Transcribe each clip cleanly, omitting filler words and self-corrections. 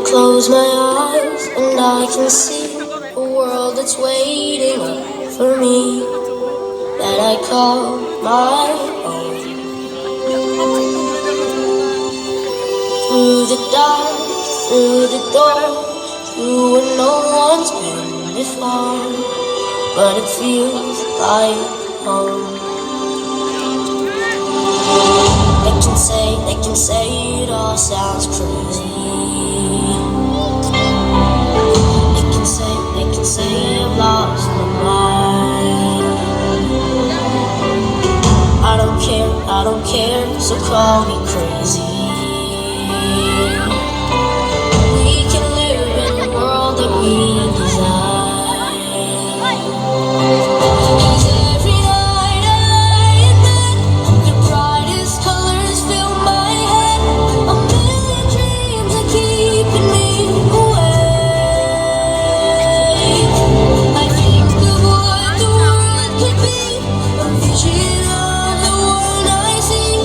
close my eyes and I can see a world that's waiting up for me, that I call my own. Through the dark, through the door, through where no one's been before, but it feels like home. They can say it all sounds crazy. They can say I've lost my mind. I don't care, so call me crazy. We can live in the world that we design. 'Cause every night I lie in bed, the brightest colors fill my head. A million dreams are keeping me awake. I think of what the world could be, a vision of the world I see.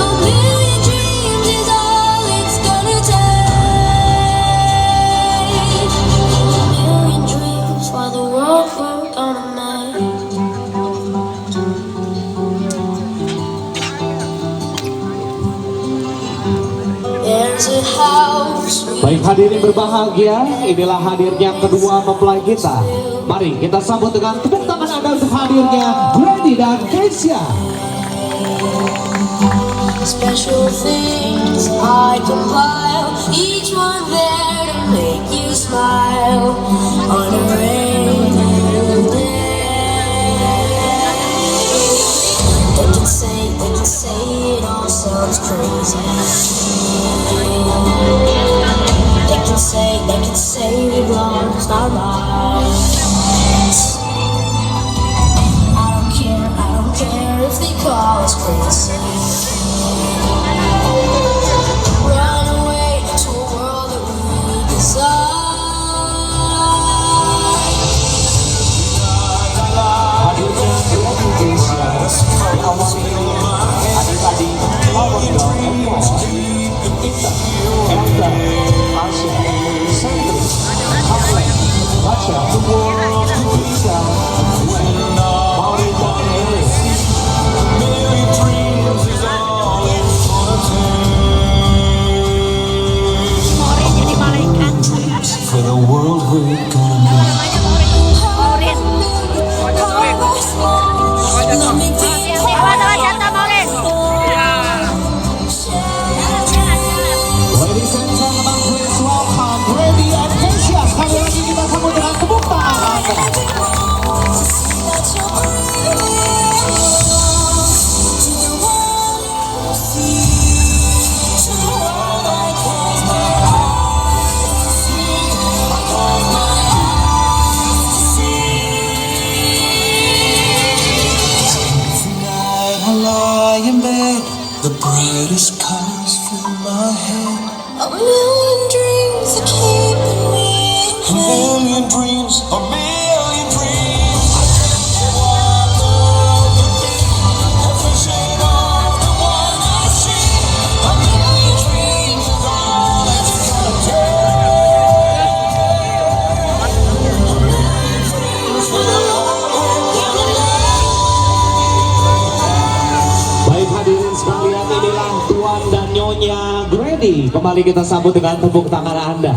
A million dreams is all it's gonna take. A million dreams for the world we're gonna make. There's a house. Baik hadirin berbahagia, inilah hadirnya kedua mempelai kita. Mari kita sambut dengan tepuk tangan Anda untuk hadirnya Grady dan Keisha. Special things I compile, each one there to make you smile on a rainy day. They can say it all sounds crazy. They can say we've lost our minds. I don't care if they call us crazy. Run away to a world that we design. Hadirnya Grady Keisha diawali oleh adik-adik Lawan dan Kita, Elda, Asya, Sandri, Aflek, Basya, Keisha, Mauri dan Elis. For the world we're gonna Ladies and gentlemen, please welcome Grady and Keisha. Sekali lagi kita sambut dengan tepuk tangan. the brightest colors fill my head. A million dreams are keeping me A million dreams, a million dreams. A vision of the one I see. A million dreams is all it's gonna take. Baik hadirin sekalian, inilah Tuan dan Nyonya Grady. Kembali kita sambut dengan tepuk tangan Anda.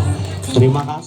Terima kasih.